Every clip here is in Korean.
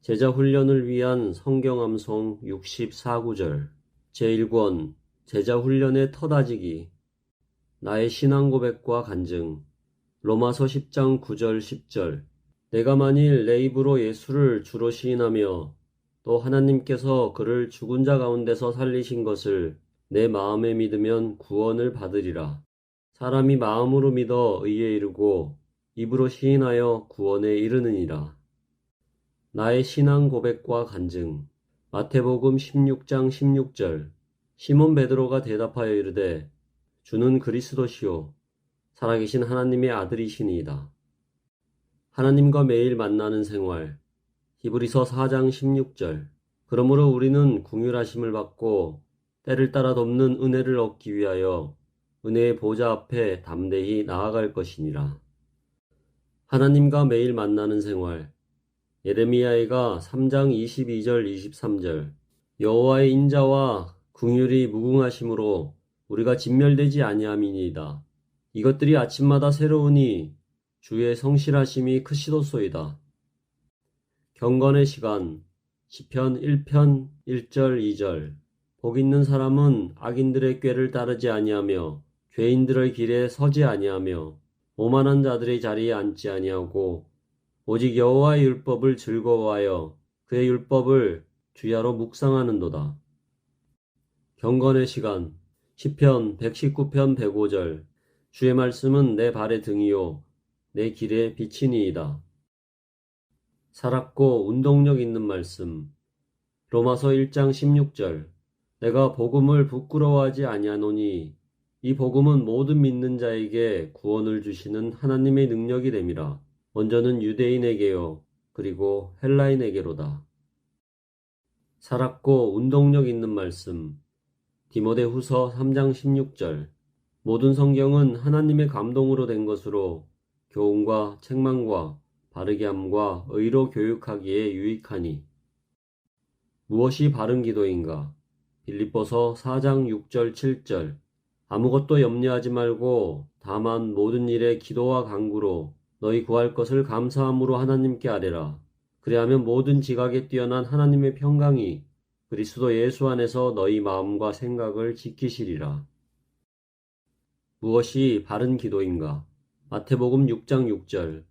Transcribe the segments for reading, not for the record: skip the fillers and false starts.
제자 훈련을 위한 성경 암송 64구절 제1권 제자 훈련의 터다지기 나의 신앙 고백과 간증 로마서 10장 9절 10절 내가 만일 내 입으로 예수를 주로 시인하며 또 하나님께서 그를 죽은 자 가운데서 살리신 것을 내 마음에 믿으면 구원을 받으리라. 사람이 마음으로 믿어 의에 이르고 입으로 시인하여 구원에 이르느니라. 나의 신앙 고백과 간증 마태복음 16장 16절 시몬 베드로가 대답하여 이르되 주는 그리스도시요 살아계신 하나님의 아들이시니이다. 하나님과 매일 만나는 생활 히브리서 4장 16절 그러므로 우리는 긍휼하심을 받고 때를 따라 돕는 은혜를 얻기 위하여 은혜의 보좌 앞에 담대히 나아갈 것이니라. 하나님과 매일 만나는 생활 예레미야가 3장 22절 23절 여호와의 인자와 긍휼이 무궁하심으로 우리가 진멸되지 아니함이니이다. 이것들이 아침마다 새로우니 주의 성실하심이 크시도소이다. 경건의 시간 시편 1편 1절 2절 복 있는 사람은 악인들의 꾀를 따르지 아니하며 죄인들의 길에 서지 아니하며 오만한 자들의 자리에 앉지 아니하고 오직 여호와의 율법을 즐거워하여 그의 율법을 주야로 묵상하는도다. 경건의 시간 시편 119편 105절 주의 말씀은 내 발의 등이요 내 길에 빛이니이다. 살았고 운동력 있는 말씀 로마서 1장 16절 내가 복음을 부끄러워하지 아니하노니 이 복음은 모든 믿는 자에게 구원을 주시는 하나님의 능력이 됨이라. 먼저는 유대인에게요 그리고 헬라인에게로다. 살았고 운동력 있는 말씀 디모데후서 3장 16절 모든 성경은 하나님의 감동으로 된 것으로 교훈과 책망과 바르게 함과 의로 교육하기에 유익하니. 무엇이 바른 기도인가? 빌립보서 4장 6절 7절 아무것도 염려하지 말고 다만 모든 일에 기도와 간구로 너희 구할 것을 감사함으로 하나님께 아뢰라. 그리하면 모든 지각에 뛰어난 하나님의 평강이 그리스도 예수 안에서 너희 마음과 생각을 지키시리라. 무엇이 바른 기도인가? 마태복음 6장 6절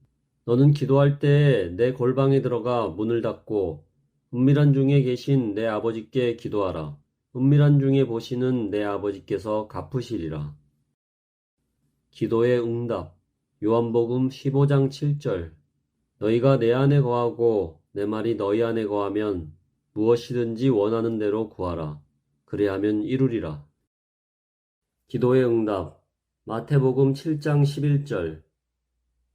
너는 기도할 때에 내 골방에 들어가 문을 닫고 은밀한 중에 계신 내 아버지께 기도하라. 은밀한 중에 보시는 내 아버지께서 갚으시리라. 기도의 응답 요한복음 15장 7절 너희가 내 안에 거하고 내 말이 너희 안에 거하면 무엇이든지 원하는 대로 구하라. 그리하면 이루리라. 기도의 응답 마태복음 7장 11절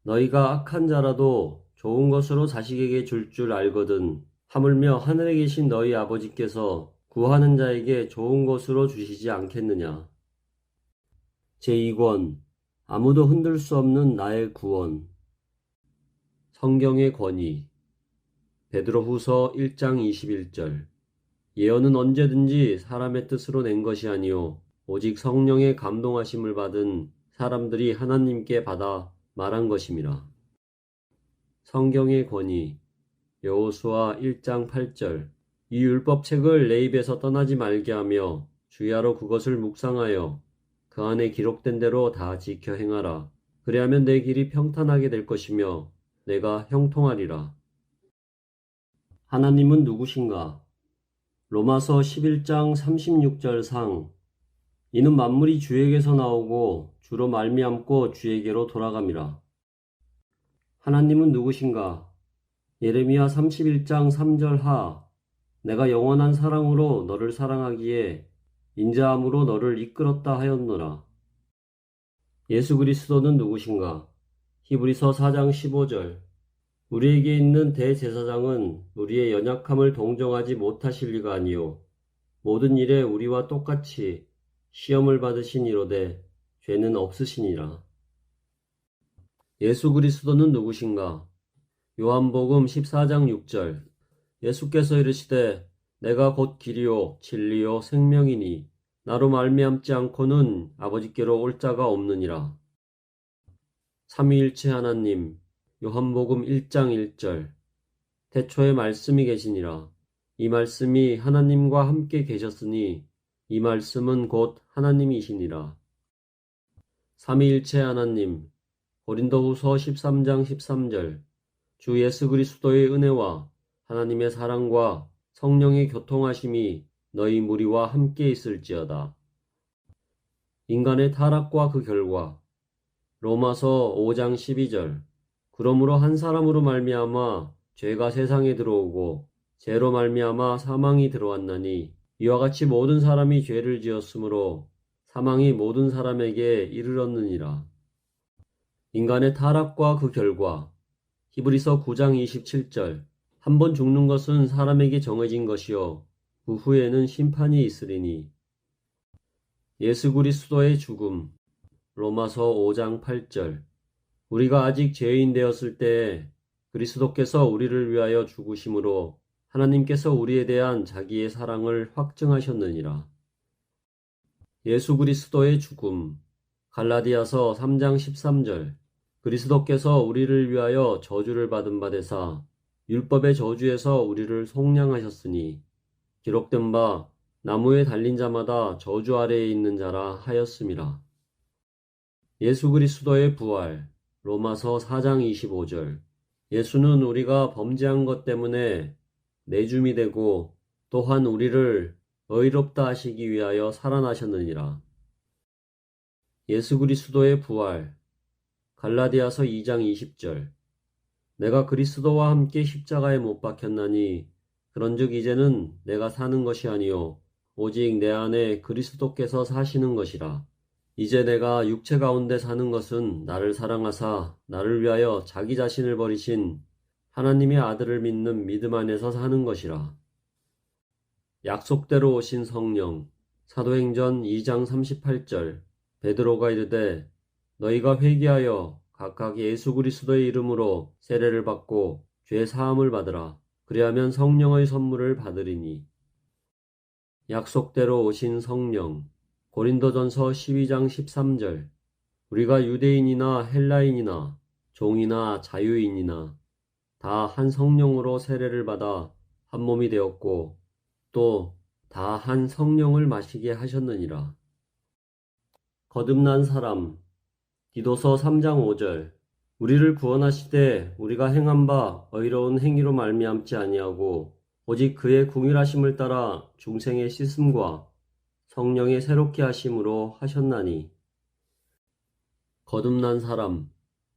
너희가 악한 자라도 좋은 것으로 자식에게 줄 알거든 하물며 하늘에 계신 너희 아버지께서 구하는 자에게 좋은 것으로 주시지 않겠느냐. 제2권 아무도 흔들 수 없는 나의 구원 성경의 권위 베드로후서 1장 21절 예언은 언제든지 사람의 뜻으로 낸 것이 아니요 오직 성령의 감동하심을 받은 사람들이 하나님께 받아 말한 것임이라. 성경의 권위 여호수아 1장 8절 이 율법책을 내 입에서 떠나지 말게 하며 주야로 그것을 묵상하여 그 안에 기록된 대로 다 지켜 행하라. 그리하면 내 길이 평탄하게 될 것이며 내가 형통하리라. 하나님은 누구신가? 로마서 11장 36절 상 이는 만물이 주에게서 나오고 주로 말미암고 주에게로 돌아감이라. 하나님은 누구신가? 예레미야 31장 3절 하 내가 영원한 사랑으로 너를 사랑하기에 인자함으로 너를 이끌었다 하였노라. 예수 그리스도는 누구신가? 히브리서 4장 15절 우리에게 있는 대제사장은 우리의 연약함을 동정하지 못하실 리가 아니요 모든 일에 우리와 똑같이 시험을 받으신 이로되 죄는 없으시니라. 예수 그리스도는 누구신가? 요한복음 14장 6절 예수께서 이르시되 내가 곧 길이요 진리요 생명이니 나로 말미암지 않고는 아버지께로 올 자가 없느니라. 삼위일체 하나님 요한복음 1장 1절 태초에 말씀이 계시니라. 이 말씀이 하나님과 함께 계셨으니 이 말씀은 곧 하나님이시니라. 삼위일체 하나님. 고린도후서 13장 13절. 주 예수 그리스도의 은혜와 하나님의 사랑과 성령의 교통하심이 너희 무리와 함께 있을지어다. 인간의 타락과 그 결과. 로마서 5장 12절. 그러므로 한 사람으로 말미암아 죄가 세상에 들어오고 죄로 말미암아 사망이 들어왔나니 이와 같이 모든 사람이 죄를 지었으므로 사망이 모든 사람에게 이르렀느니라. 인간의 타락과 그 결과. 히브리서 9장 27절. 한 번 죽는 것은 사람에게 정해진 것이요 그 후에는 심판이 있으리니. 예수 그리스도의 죽음. 로마서 5장 8절. 우리가 아직 죄인 되었을 때에 그리스도께서 우리를 위하여 죽으심으로 하나님께서 우리에 대한 자기의 사랑을 확증하셨느니라. 예수 그리스도의 죽음. 갈라디아서 3장 13절. 그리스도께서 우리를 위하여 저주를 받은 바 되사 율법의 저주에서 우리를 속량하셨으니 기록된 바 나무에 달린 자마다 저주 아래에 있는 자라 하였음이라. 예수 그리스도의 부활. 로마서 4장 25절. 예수는 우리가 범죄한 것 때문에 내줌이 되고 또한 우리를 의롭다 하시기 위하여 살아나셨느니라. 예수 그리스도의 부활. 갈라디아서 2장 20절. 내가 그리스도와 함께 십자가에 못 박혔나니 그런즉 이제는 내가 사는 것이 아니요 오직 내 안에 그리스도께서 사시는 것이라. 이제 내가 육체 가운데 사는 것은 나를 사랑하사 나를 위하여 자기 자신을 버리신 하나님의 아들을 믿는 믿음 안에서 사는 것이라. 약속대로 오신 성령. 사도행전 2장 38절. 베드로가 이르되 너희가 회개하여 각각 예수 그리스도의 이름으로 세례를 받고 죄 사함을 받으라. 그리하면 성령의 선물을 받으리니. 약속대로 오신 성령. 고린도전서 12장 13절. 우리가 유대인이나 헬라인이나 종이나 자유인이나 다 한 성령으로 세례를 받아 한 몸이 되었고 또 다 한 성령을 마시게 하셨느니라. 거듭난 사람. 디도서 3장 5절. 우리를 구원하시되 우리가 행한 바 의로운 행위로 말미암지 아니하고 오직 그의 궁일하심을 따라 중생의 씻음과 성령의 새롭게 하심으로 하셨나니. 거듭난 사람.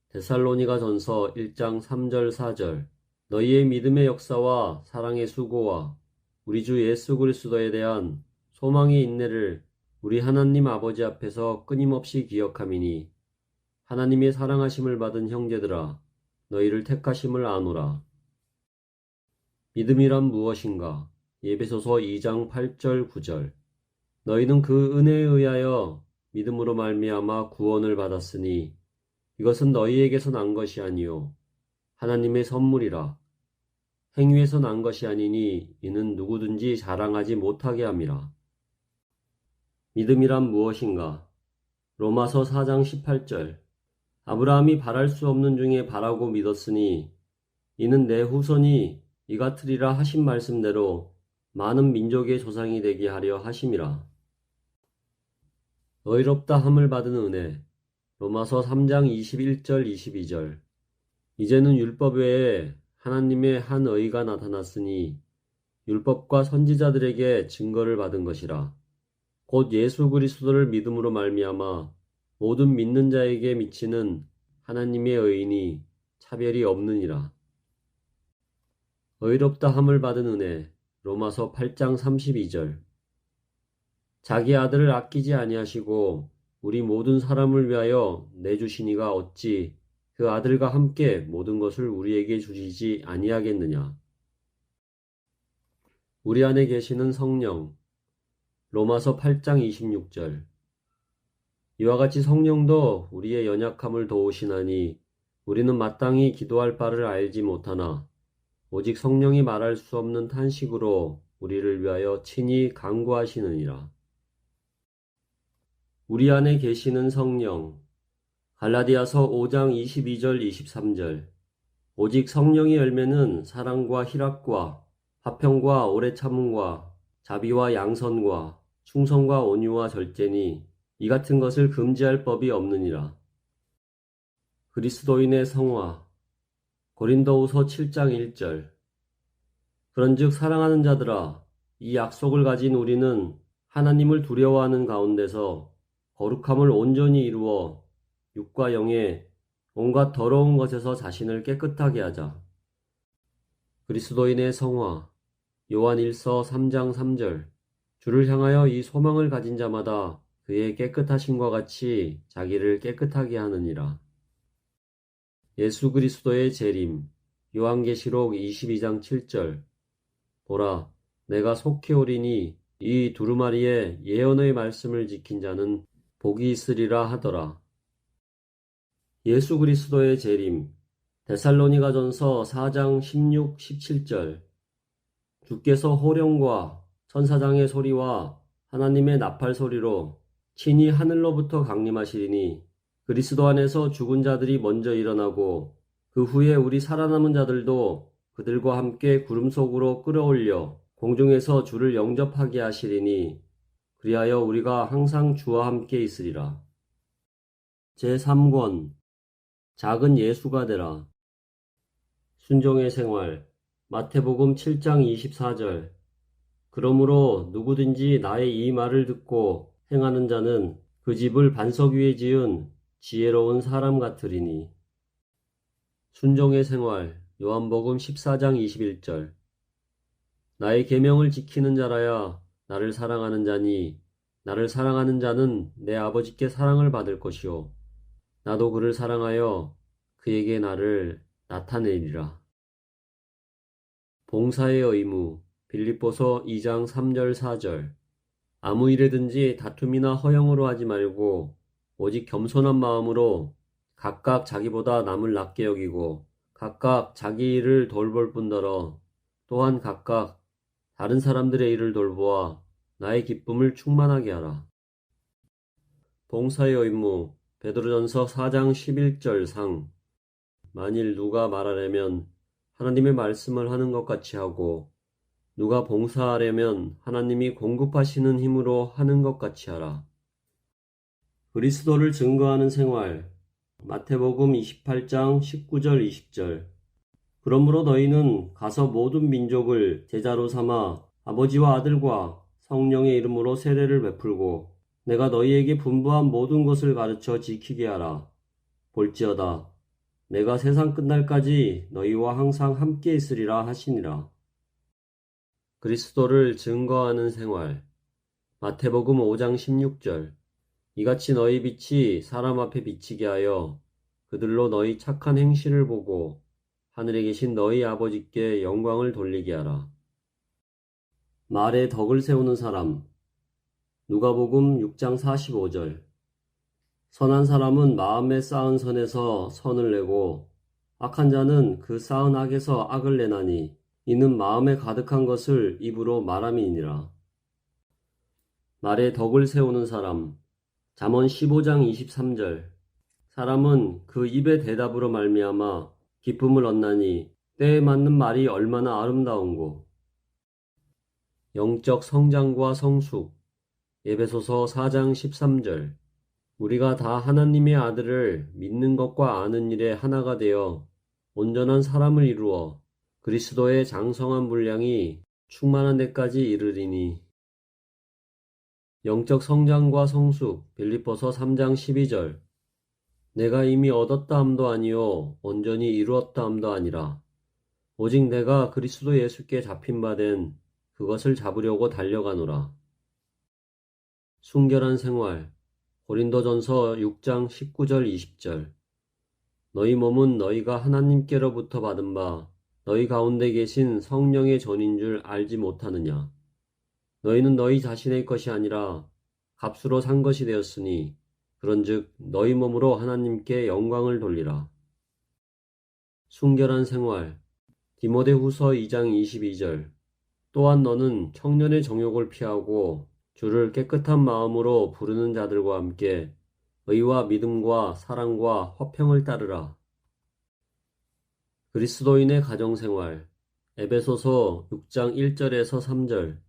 데살로니가 전서 1장 3절 4절. 너희의 믿음의 역사와 사랑의 수고와 우리 주 예수 그리스도에 대한 소망의 인내를 우리 하나님 아버지 앞에서 끊임없이 기억함이니 하나님의 사랑하심을 받은 형제들아 너희를 택하심을 아노라. 믿음이란 무엇인가? 에베소서 2장 8절 9절. 너희는 그 은혜에 의하여 믿음으로 말미암아 구원을 받았으니 이것은 너희에게서 난 것이 아니요 하나님의 선물이라. 행위에서 난 것이 아니니 이는 누구든지 자랑하지 못하게 함이라. 믿음이란 무엇인가? 로마서 4장 18절. 아브라함이 바랄 수 없는 중에 바라고 믿었으니 이는 내 후손이 이같으리라 하신 말씀대로 많은 민족의 조상이 되게 하려 하심이라. 의롭다 함을 받은 은혜. 로마서 3장 21절 22절. 이제는 율법 외에 하나님의 한 의가 나타났으니 율법과 선지자들에게 증거를 받은 것이라. 곧 예수 그리스도를 믿음으로 말미암아 모든 믿는 자에게 미치는 하나님의 의인이 차별이 없느니라. 의롭다 함을 받은 은혜. 로마서 8장 32절. 자기 아들을 아끼지 아니하시고 우리 모든 사람을 위하여 내주시니가 어찌 그 아들과 함께 모든 것을 우리에게 주시지 아니하겠느냐. 우리 안에 계시는 성령. 로마서 8장 26절. 이와 같이 성령도 우리의 연약함을 도우시나니 우리는 마땅히 기도할 바를 알지 못하나 오직 성령이 말할 수 없는 탄식으로 우리를 위하여 친히 간구하시느니라. 우리 안에 계시는 성령. 갈라디아서 5장 22절 23절. 오직 성령의 열매는 사랑과 희락과 화평과 오래 참음과 자비와 양선과 충성과 온유와 절제니 이 같은 것을 금지할 법이 없느니라. 그리스도인의 성화. 고린도후서 7장 1절. 그런즉 사랑하는 자들아, 이 약속을 가진 우리는 하나님을 두려워하는 가운데서 거룩함을 온전히 이루어 육과 영의 온갖 더러운 것에서 자신을 깨끗하게 하자. 그리스도인의 성화. 요한 1서 3장 3절. 주를 향하여 이 소망을 가진 자마다 그의 깨끗하심과 같이 자기를 깨끗하게 하느니라. 예수 그리스도의 재림. 요한계시록 22장 7절. 보라, 내가 속히 오리니 이 두루마리의 예언의 말씀을 지킨 자는 복이 있으리라 하더라. 예수 그리스도의 재림. 데살로니가전서 4장 16, 17절. 주께서 호령과 천사장의 소리와 하나님의 나팔 소리로 친히 하늘로부터 강림하시리니 그리스도 안에서 죽은 자들이 먼저 일어나고 그 후에 우리 살아남은 자들도 그들과 함께 구름 속으로 끌어올려 공중에서 주를 영접하게 하시리니 그리하여 우리가 항상 주와 함께 있으리라. 제3권. 작은 예수가 되라. 순종의 생활. 마태복음 7장 24절. 그러므로 누구든지 나의 이 말을 듣고 행하는 자는 그 집을 반석 위에 지은 지혜로운 사람 같으리니. 순종의 생활. 요한복음 14장 21절. 나의 계명을 지키는 자라야 나를 사랑하는 자니 나를 사랑하는 자는 내 아버지께 사랑을 받을 것이요 나도 그를 사랑하여 그에게 나를 나타내리라. 봉사의 의무. 빌립보서 2장 3절 4절. 아무 일에든지 다툼이나 허영으로 하지 말고 오직 겸손한 마음으로 각각 자기보다 남을 낮게 여기고 각각 자기 일을 돌볼 뿐더러 또한 각각 다른 사람들의 일을 돌보아 나의 기쁨을 충만하게 하라. 봉사의 의무. 베드로전서 4장 11절 상. 만일 누가 말하려면 하나님의 말씀을 하는 것 같이 하고 누가 봉사하려면 하나님이 공급하시는 힘으로 하는 것 같이 하라. 그리스도를 증거하는 생활. 마태복음 28장 19절 20절. 그러므로 너희는 가서 모든 민족을 제자로 삼아 아버지와 아들과 성령의 이름으로 세례를 베풀고 내가 너희에게 분부한 모든 것을 가르쳐 지키게 하라. 볼지어다 내가 세상 끝날까지 너희와 항상 함께 있으리라 하시니라. 그리스도를 증거하는 생활. 마태복음 5장 16절. 이같이 너희 빛이 사람 앞에 비치게 하여 그들로 너희 착한 행실을 보고 하늘에 계신 너희 아버지께 영광을 돌리게 하라. 말에 덕을 세우는 사람. 누가복음 6장 45절. 선한 사람은 마음에 쌓은 선에서 선을 내고 악한 자는 그 쌓은 악에서 악을 내나니 이는 마음에 가득한 것을 입으로 말함이니라. 말에 덕을 세우는 사람. 잠언 15장 23절. 사람은 그 입의 대답으로 말미암아 기쁨을 얻나니 때에 맞는 말이 얼마나 아름다운고. 영적 성장과 성숙. 에베소서 4장 13절. 우리가 다 하나님의 아들을 믿는 것과 아는 일에 하나가 되어 온전한 사람을 이루어 그리스도의 장성한 분량이 충만한 데까지 이르리니. 영적 성장과 성숙. 빌립보서 3장 12절. 내가 이미 얻었다 함도 아니요 온전히 이루었다 함도 아니라 오직 내가 그리스도 예수께 잡힌 바 된 그것을 잡으려고 달려가노라. 순결한 생활. 고린도전서 6장 19절 20절. 너희 몸은 너희가 하나님께로부터 받은 바 너희 가운데 계신 성령의 전인 줄 알지 못하느냐. 너희는 너희 자신의 것이 아니라 값으로 산 것이 되었으니 그런즉 너희 몸으로 하나님께 영광을 돌리라. 순결한 생활. 디모데후서 2장 22절. 또한 너는 청년의 정욕을 피하고 주를 깨끗한 마음으로 부르는 자들과 함께 의와 믿음과 사랑과 화평을 따르라. 그리스도인의 가정생활 에베소서 6장 1절에서 3절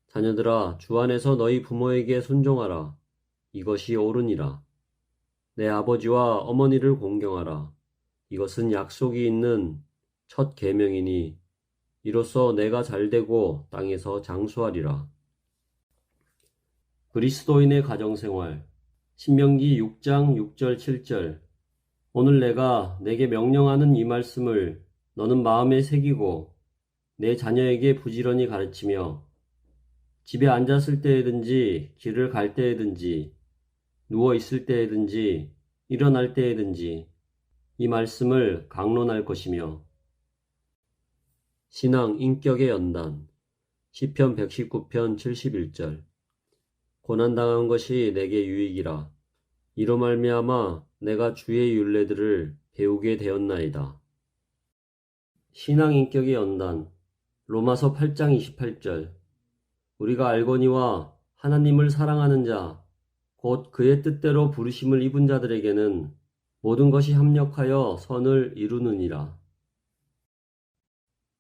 자녀들아 주 안에서 너희 부모에게 순종하라. 이것이 옳으니라. 내 아버지와 어머니를 공경하라. 이것은 약속이 있는 첫 계명이니 이로써 내가 잘되고 땅에서 장수하리라. 그리스도인의 가정생활 신명기 6장 6절 7절 오늘 내가 내게 명령하는 이 말씀을 너는 마음에 새기고 내 자녀에게 부지런히 가르치며 집에 앉았을 때에든지 길을 갈 때에든지 누워 있을 때에든지 일어날 때에든지 이 말씀을 강론할 것이며 신앙 인격의 연단 시편 119편 71절 고난당한 것이 내게 유익이라 이로 말미암아 내가 주의 율례들을 배우게 되었나이다. 신앙 인격의 연단 로마서 8장 28절 우리가 알거니와 하나님을 사랑하는 자 곧 그의 뜻대로 부르심을 입은 자들에게는 모든 것이 합력하여 선을 이루느니라.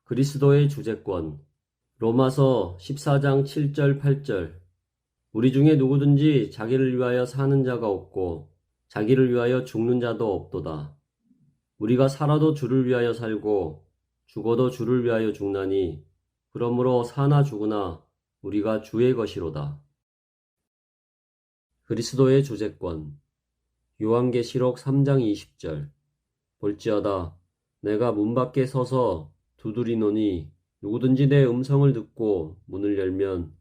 그리스도의 주재권 로마서 14장 7절 8절 우리 중에 누구든지 자기를 위하여 사는 자가 없고 자기를 위하여 죽는 자도 없도다. 우리가 살아도 주를 위하여 살고 죽어도 주를 위하여 죽나니 그러므로 사나 죽으나 우리가 주의 것이로다. 그리스도의 주재권 요한계시록 3장 20절 볼지어다 내가 문 밖에 서서 두드리노니 누구든지 내 음성을 듣고 문을 열면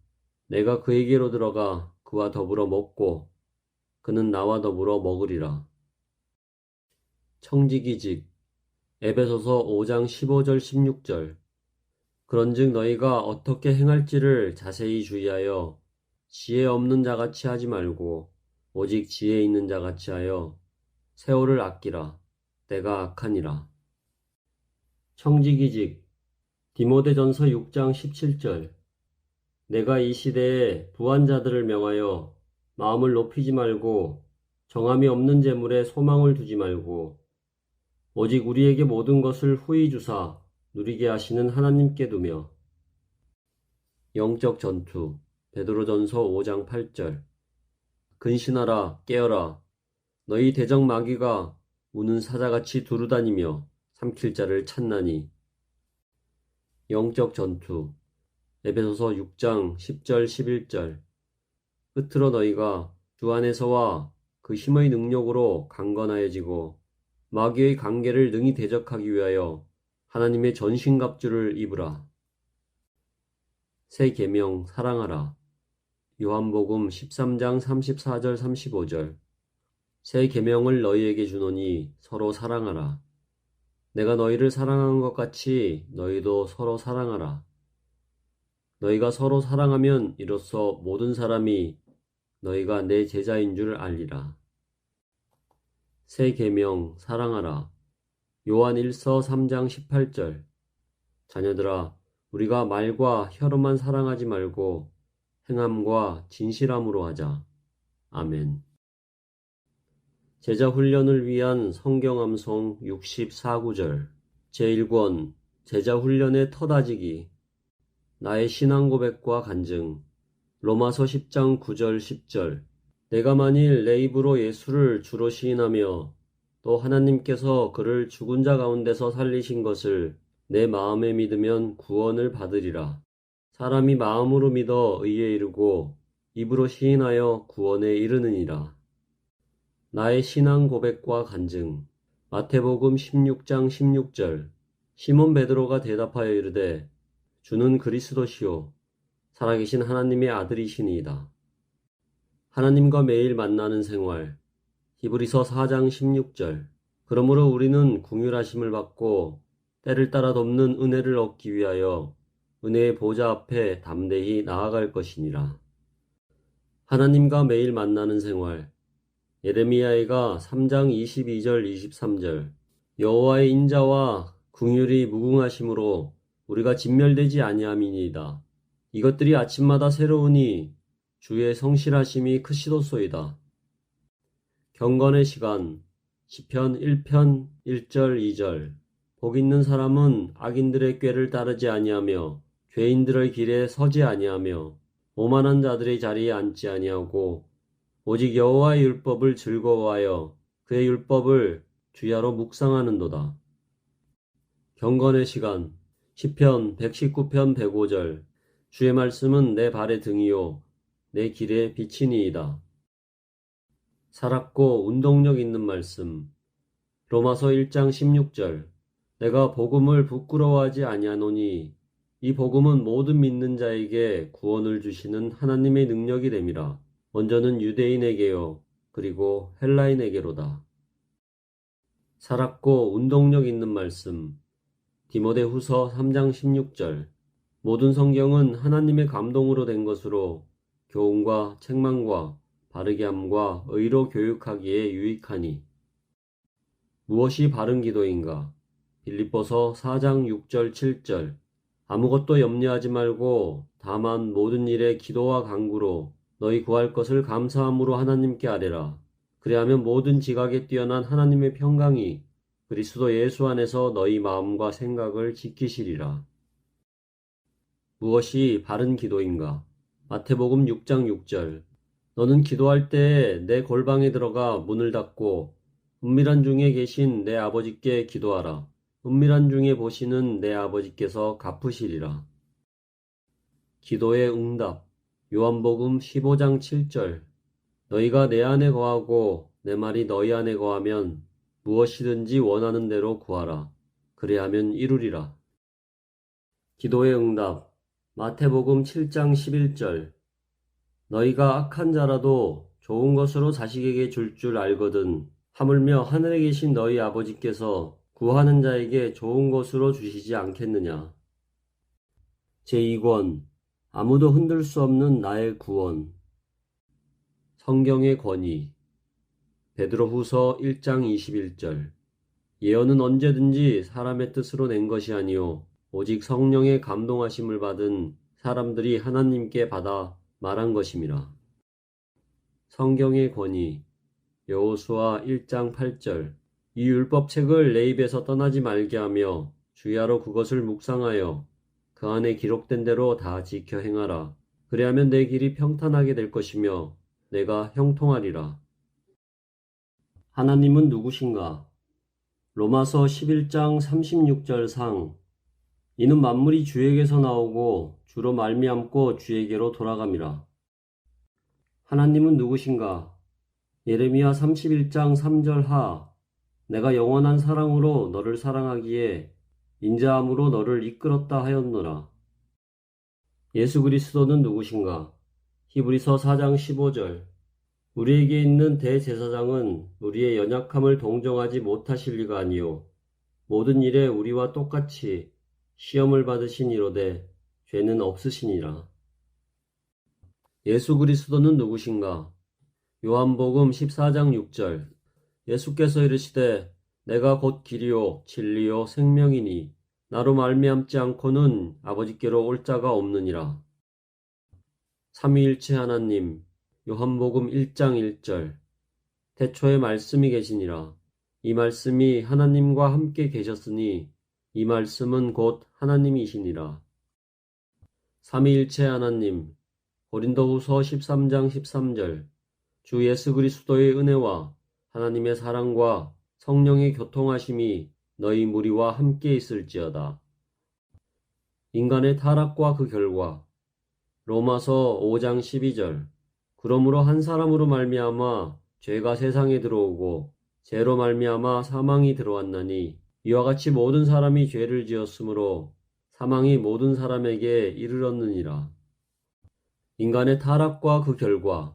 내가 그에게로 들어가 그와 더불어 먹고 그는 나와 더불어 먹으리라. 청지기직 에베소서 5장 15절 16절 그런즉 너희가 어떻게 행할지를 자세히 주의하여 지혜 없는 자같이 하지 말고 오직 지혜 있는 자같이 하여 세월을 아끼라. 때가 악하니라. 청지기직 디모데전서 6장 17절 내가 이 시대에 부한 자들을 명하여 마음을 높이지 말고 정함이 없는 재물에 소망을 두지 말고 오직 우리에게 모든 것을 후히 주사 누리게 하시는 하나님께 두며 영적 전투 베드로전서 5장 8절 근신하라 깨어라 너희 대적 마귀가 우는 사자같이 두루다니며 삼킬 자를 찾나니 영적 전투 에베소서 6장 10절 11절 끝으로 너희가 주 안에서와 그 힘의 능력으로 강건하여지고 마귀의 관계를 능히 대적하기 위하여 하나님의 전신갑주를 입으라. 새 계명 사랑하라. 요한복음 13장 34절 35절 새 계명을 너희에게 주노니 서로 사랑하라. 내가 너희를 사랑한 것 같이 너희도 서로 사랑하라. 너희가 서로 사랑하면 이로써 모든 사람이 너희가 내 제자인 줄 알리라. 새 계명 사랑하라. 요한 1서 3장 18절 자녀들아 우리가 말과 혀로만 사랑하지 말고 행함과 진실함으로 하자. 아멘. 제자 훈련을 위한 성경 암송 64구절 제1권 제자 훈련의 터다지기 나의 신앙 고백과 간증 로마서 10장 9절 10절 내가 만일 내 입으로 예수를 주로 시인하며 또 하나님께서 그를 죽은 자 가운데서 살리신 것을 내 마음에 믿으면 구원을 받으리라. 사람이 마음으로 믿어 의에 이르고 입으로 시인하여 구원에 이르느니라. 나의 신앙 고백과 간증 마태복음 16장 16절 시몬 베드로가 대답하여 이르되 주는 그리스도시요 살아계신 하나님의 아들이시니이다. 하나님과 매일 만나는 생활 히브리서 4장 16절 그러므로 우리는 긍휼하심을 받고 때를 따라 돕는 은혜를 얻기 위하여 은혜의 보좌 앞에 담대히 나아갈 것이니라. 하나님과 매일 만나는 생활 예레미야가 3장 22절 23절 여호와의 인자와 긍휼이 무궁하심으로 우리가 진멸되지 아니함이니이다. 이것들이 아침마다 새로우니 주의 성실하심이 크시도소이다. 경건의 시간 시편 1편 1절 2절 복 있는 사람은 악인들의 꾀를 따르지 아니하며 죄인들의 길에 서지 아니하며 오만한 자들의 자리에 앉지 아니하고 오직 여호와의 율법을 즐거워하여 그의 율법을 주야로 묵상하는도다. 경건의 시간 시편 119편 105절 주의 말씀은 내 발의 등이요 내 길에 비치니이다. 살았고 운동력 있는 말씀 로마서 1장 16절 내가 복음을 부끄러워하지 아니하노니 이 복음은 모든 믿는 자에게 구원을 주시는 하나님의 능력이 됨이라. 먼저는 유대인에게요 그리고 헬라인에게로다. 살았고 운동력 있는 말씀 디모데후서 3장 16절 모든 성경은 하나님의 감동으로 된 것으로 교훈과 책망과 바르게 함과 의로 교육하기에 유익하니. 무엇이 바른 기도인가? 빌립보서 4장 6절 7절 아무것도 염려하지 말고 다만 모든 일에 기도와 간구로 너희 구할 것을 감사함으로 하나님께 아뢰라. 그리하면 모든 지각에 뛰어난 하나님의 평강이 그리스도 예수 안에서 너희 마음과 생각을 지키시리라. 무엇이 바른 기도인가? 마태복음 6장 6절 너는 기도할 때에 내 골방에 들어가 문을 닫고 은밀한 중에 계신 내 아버지께 기도하라. 은밀한 중에 보시는 내 아버지께서 갚으시리라. 기도의 응답 요한복음 15장 7절 너희가 내 안에 거하고 내 말이 너희 안에 거하면 무엇이든지 원하는 대로 구하라. 그리하면 이루리라. 기도의 응답 마태복음 7장 11절 너희가 악한 자라도 좋은 것으로 자식에게 줄 알거든 하물며 하늘에 계신 너희 아버지께서 구하는 자에게 좋은 것으로 주시지 않겠느냐. 제2권 아무도 흔들 수 없는 나의 구원 성경의 권위 베드로후서 1장 21절 예언은 언제든지 사람의 뜻으로 낸 것이 아니요 오직 성령의 감동하심을 받은 사람들이 하나님께 받아 말한 것임이라. 성경의 권위 여호수아 1장 8절 이 율법책을 내 입에서 떠나지 말게 하며 주야로 그것을 묵상하여 그 안에 기록된 대로 다 지켜 행하라. 그리하면 내 길이 평탄하게 될 것이며 내가 형통하리라. 하나님은 누구신가? 로마서 11장 36절 상 이는 만물이 주에게서 나오고 주로 말미암고 주에게로 돌아감이라. 하나님은 누구신가? 예레미야 31장 3절 하 내가 영원한 사랑으로 너를 사랑하기에 인자함으로 너를 이끌었다 하였노라. 예수 그리스도는 누구신가? 히브리서 4장 15절 우리에게 있는 대제사장은 우리의 연약함을 동정하지 못하실 리가 아니요 모든 일에 우리와 똑같이 시험을 받으신 이로되 죄는 없으시니라. 예수 그리스도는 누구신가? 요한복음 14장 6절 예수께서 이르시되 내가 곧 길이요 진리요 생명이니 나로 말미암지 않고는 아버지께로 올 자가 없느니라. 삼위일체 하나님 요한복음 1장 1절 태초에 말씀이 계시니라. 이 말씀이 하나님과 함께 계셨으니 이 말씀은 곧 하나님이시니라. 삼위일체 하나님 고린도후서 13장 13절 주 예수 그리스도의 은혜와 하나님의 사랑과 성령의 교통하심이 너희 무리와 함께 있을지어다. 인간의 타락과 그 결과 로마서 5장 12절 그러므로 한 사람으로 말미암아 죄가 세상에 들어오고 죄로 말미암아 사망이 들어왔나니 이와 같이 모든 사람이 죄를 지었으므로 사망이 모든 사람에게 이르렀느니라. 인간의 타락과 그 결과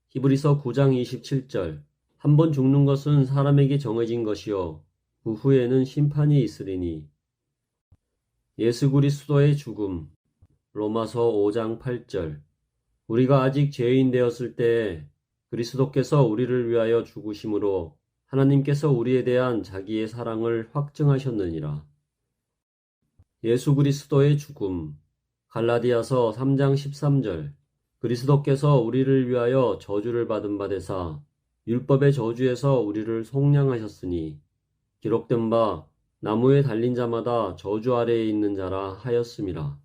히브리서 9장 27절 한 번 죽는 것은 사람에게 정해진 것이요 그 후에는 심판이 있으리니. 예수 그리스도의 죽음 로마서 5장 8절 우리가 아직 죄인 되었을 때에 그리스도께서 우리를 위하여 죽으심으로 하나님께서 우리에 대한 자기의 사랑을 확증하셨느니라. 예수 그리스도의 죽음 갈라디아서 3장 13절 그리스도께서 우리를 위하여 저주를 받은 바 되사 율법의 저주에서 우리를 속량하셨으니 기록된 바 나무에 달린 자마다 저주 아래에 있는 자라 하였음이라.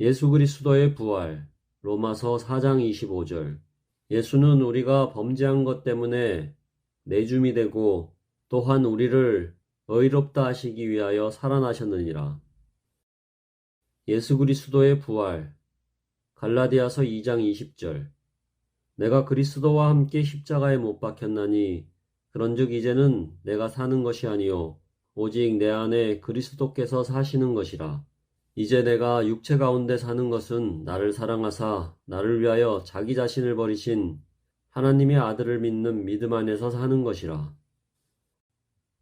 예수 그리스도의 부활. 로마서 4장 25절. 예수는 우리가 범죄한 것 때문에 내줌이 되고 또한 우리를 의롭다 하시기 위하여 살아나셨느니라. 예수 그리스도의 부활. 갈라디아서 2장 20절. 내가 그리스도와 함께 십자가에 못 박혔나니 그런즉 이제는 내가 사는 것이 아니요 오직 내 안에 그리스도께서 사시는 것이라. 이제 내가 육체 가운데 사는 것은 나를 사랑하사 나를 위하여 자기 자신을 버리신 하나님의 아들을 믿는 믿음 안에서 사는 것이라.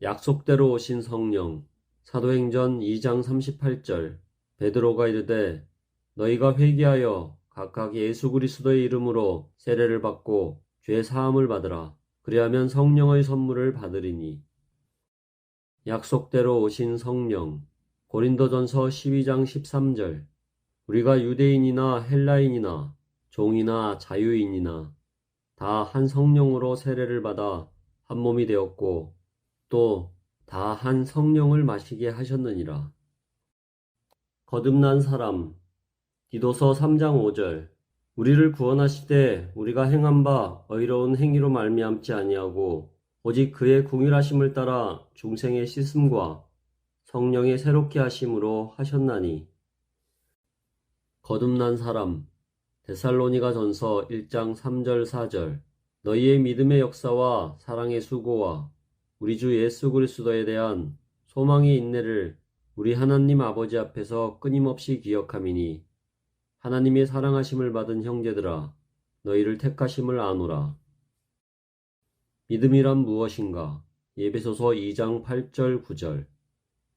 약속대로 오신 성령. 사도행전 2장 38절. 베드로가 이르되 너희가 회개하여 각각 예수 그리스도의 이름으로 세례를 받고 죄 사함을 받으라. 그리하면 성령의 선물을 받으리니. 약속대로 오신 성령. 고린도전서 12장 13절. 우리가 유대인이나 헬라인이나 종이나 자유인이나 다 한 성령으로 세례를 받아 한 몸이 되었고 또 다 한 성령을 마시게 하셨느니라. 거듭난 사람. 디도서 3장 5절. 우리를 구원하시되 우리가 행한 바 의로운 행위로 말미암지 아니하고 오직 그의 궁휼하심을 따라 중생의 씻음과 성령의 새롭게 하심으로 하셨나니. 거듭난 사람. 데살로니가전서 1장 3절 4절. 너희의 믿음의 역사와 사랑의 수고와 우리 주 예수 그리스도에 대한 소망의 인내를 우리 하나님 아버지 앞에서 끊임없이 기억함이니 하나님의 사랑하심을 받은 형제들아 너희를 택하심을 아노라. 믿음이란 무엇인가? 에베소서 2장 8절 9절.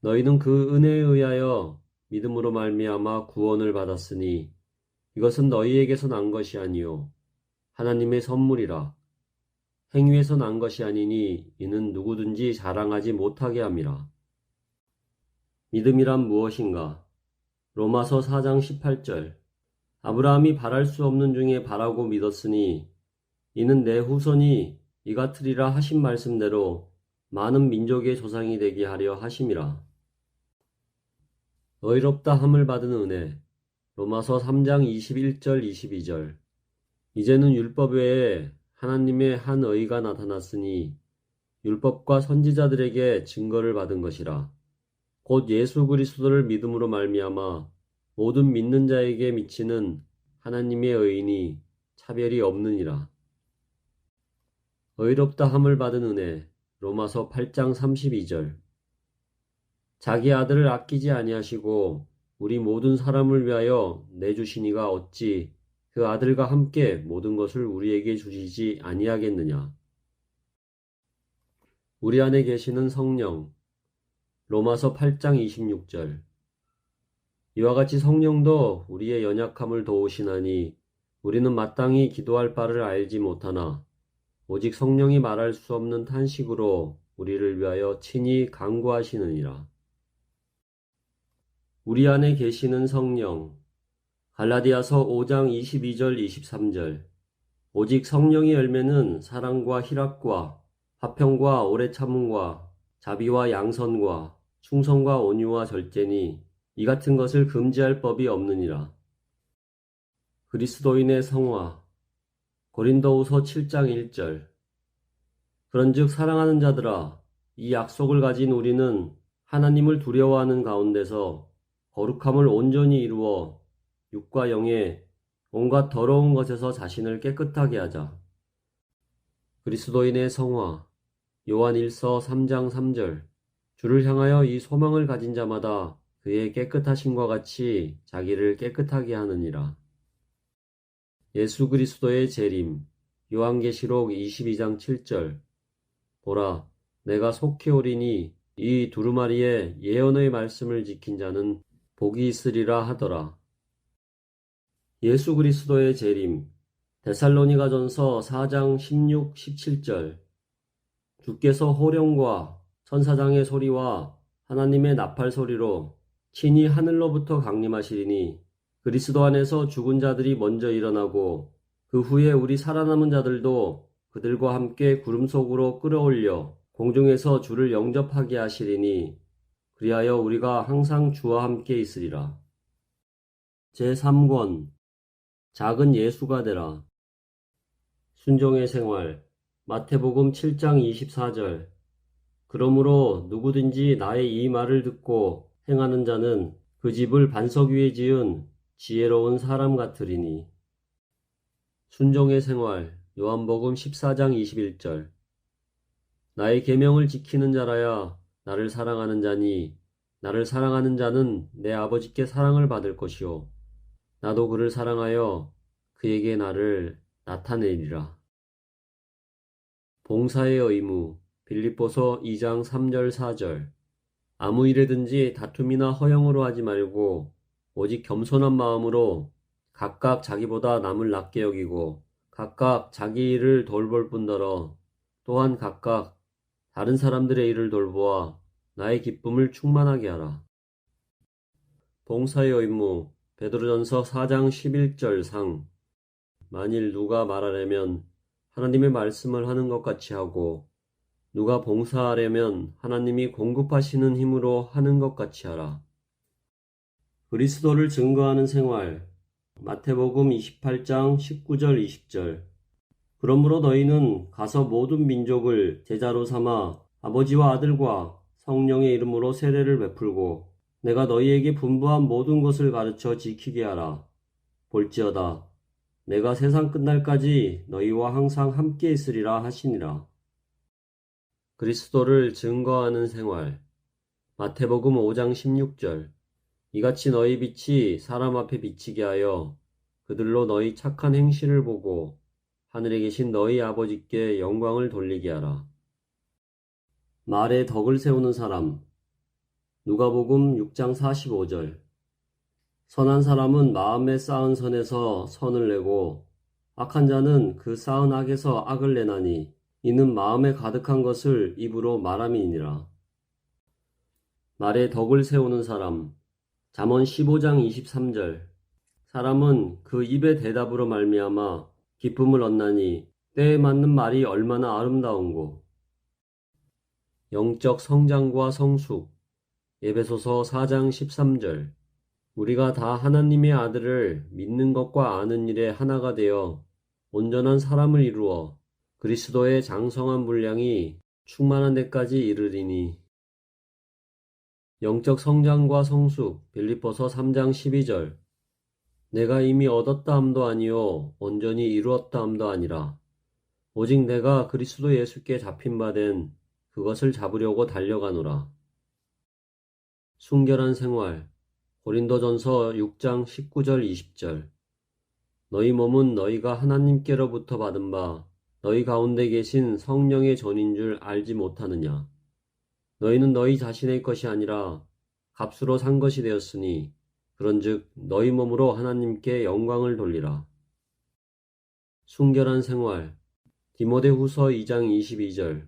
너희는 그 은혜에 의하여 믿음으로 말미암아 구원을 받았으니 이것은 너희에게서 난 것이 아니요 하나님의 선물이라. 행위에서 난 것이 아니니 이는 누구든지 자랑하지 못하게 함이라. 믿음이란 무엇인가? 로마서 4장 18절. 아브라함이 바랄 수 없는 중에 바라고 믿었으니 이는 내 후손이 이 같으리라 하신 말씀대로 많은 민족의 조상이 되게 하려 하심이라. 의롭다 함을 받은 은혜. 로마서 3장 21절 22절. 이제는 율법 외에 하나님의 한 의가 나타났으니 율법과 선지자들에게 증거를 받은 것이라. 곧 예수 그리스도를 믿음으로 말미암아 모든 믿는 자에게 미치는 하나님의 의인이 차별이 없느니라. 의롭다 함을 받은 은혜. 로마서 8장 32절. 자기 아들을 아끼지 아니하시고 우리 모든 사람을 위하여 내주시니가 어찌 그 아들과 함께 모든 것을 우리에게 주시지 아니하겠느냐. 우리 안에 계시는 성령. 로마서 8장 26절. 이와 같이 성령도 우리의 연약함을 도우시나니 우리는 마땅히 기도할 바를 알지 못하나 오직 성령이 말할 수 없는 탄식으로 우리를 위하여 친히 간구하시느니라. 우리 안에 계시는 성령. 갈라디아서 5장 22절 23절. 오직 성령의 열매는 사랑과 희락과 화평과 오래 참음과 자비와 양선과 충성과 온유와 절제니 이 같은 것을 금지할 법이 없느니라. 그리스도인의 성화. 고린도후서 7장 1절. 그런즉 사랑하는 자들아 이 약속을 가진 우리는 하나님을 두려워하는 가운데서 거룩함을 온전히 이루어 육과 영의 온갖 더러운 것에서 자신을 깨끗하게 하자. 그리스도인의 성화. 요한일서 3장 3절. 주를 향하여 이 소망을 가진 자마다 그의 깨끗하심과 같이 자기를 깨끗하게 하느니라. 예수 그리스도의 재림. 요한계시록 22장 7절. 보라, 내가 속히 오리니 이 두루마리의 예언의 말씀을 지킨 자는 복이 있으리라 하더라. 예수 그리스도의 재림. 데살로니가전서 4장 16, 17절. 주께서 호령과 천사장의 소리와 하나님의 나팔 소리로 친히 하늘로부터 강림하시리니 그리스도 안에서 죽은 자들이 먼저 일어나고 그 후에 우리 살아남은 자들도 그들과 함께 구름 속으로 끌어올려 공중에서 주를 영접하게 하시리니 그리하여 우리가 항상 주와 함께 있으리라. 제3권 작은 예수가 되라. 순종의 생활 마태복음 7장 24절 그러므로 누구든지 나의 이 말을 듣고 행하는 자는 그 집을 반석 위에 지은 지혜로운 사람 같으리니. 순종의 생활 요한복음 14장 21절 나의 계명을 지키는 자라야 나를 사랑하는 자니 나를 사랑하는 자는 내 아버지께 사랑을 받을 것이요 나도 그를 사랑하여 그에게 나를 나타내리라. 봉사의 의무 빌립보서 2장 3절 4절 아무 일에든지 다툼이나 허영으로 하지 말고 오직 겸손한 마음으로 각각 자기보다 남을 낮게 여기고 각각 자기 일을 돌볼 뿐더러 또한 각각 다른 사람들의 일을 돌보아 나의 기쁨을 충만하게 하라. 봉사의 의무 베드로전서 4장 11절 상 만일 누가 말하려면 하나님의 말씀을 하는 것 같이 하고 누가 봉사하려면 하나님이 공급하시는 힘으로 하는 것 같이 하라. 그리스도를 증거하는 생활 마태복음 28장 19절 20절 그러므로 너희는 가서 모든 민족을 제자로 삼아 아버지와 아들과 성령의 이름으로 세례를 베풀고 내가 너희에게 분부한 모든 것을 가르쳐 지키게 하라. 볼지어다 내가 세상 끝날까지 너희와 항상 함께 있으리라 하시니라. 그리스도를 증거하는 생활 마태복음 5장 16절 이같이 너희 빛이 사람 앞에 비치게 하여 그들로 너희 착한 행실을 보고 하늘에 계신 너희 아버지께 영광을 돌리게 하라. 말에 덕을 세우는 사람 누가복음 6장 45절 선한 사람은 마음에 쌓은 선에서 선을 내고 악한 자는 그 쌓은 악에서 악을 내나니 이는 마음에 가득한 것을 입으로 말함이니라. 말에 덕을 세우는 사람 잠언 15장 23절 사람은 그 입의 대답으로 말미암아 기쁨을 얻나니 때에 맞는 말이 얼마나 아름다운고. 영적 성장과 성숙 에베소서 4장 13절 우리가 다 하나님의 아들을 믿는 것과 아는 일에 하나가 되어 온전한 사람을 이루어 그리스도의 장성한 분량이 충만한 데까지 이르리니. 영적 성장과 성숙 빌립보서 3장 12절 내가 이미 얻었다 함도 아니요 온전히 이루었다 함도 아니라 오직 내가 그리스도 예수께 잡힌 바 된 그것을 잡으려고 달려가노라. 순결한 생활 고린도전서 6장 19절 20절 너희 몸은 너희가 하나님께로부터 받은 바 너희 가운데 계신 성령의 전인 줄 알지 못하느냐. 너희는 너희 자신의 것이 아니라 값으로 산 것이 되었으니 그런즉 너희 몸으로 하나님께 영광을 돌리라. 순결한 생활 디모데후서 2장 22절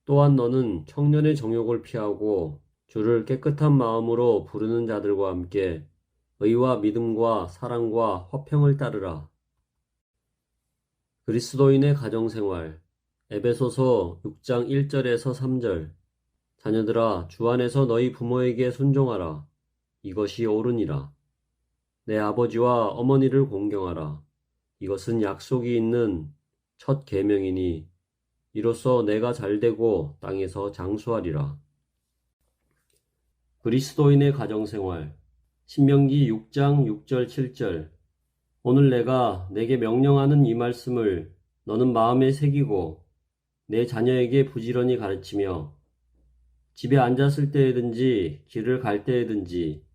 또한 너는 청년의 정욕을 피하고 주를 깨끗한 마음으로 부르는 자들과 함께 의와 믿음과 사랑과 화평을 따르라. 그리스도인의 가정생활 에베소서 6장 1절에서 3절 자녀들아 주 안에서 너희 부모에게 순종하라. 이것이 옳으니라. 내 아버지와 어머니를 공경하라. 이것은 약속이 있는 첫 계명이니 이로써 내가 잘되고 땅에서 장수하리라. 그리스도인의 가정생활 신명기 6장 6절 7절 오늘 내가 내게 명령하는 이 말씀을 너는 마음에 새기고 내 자녀에게 부지런히 가르치며 집에 앉았을 때에든지 길을 갈 때에든지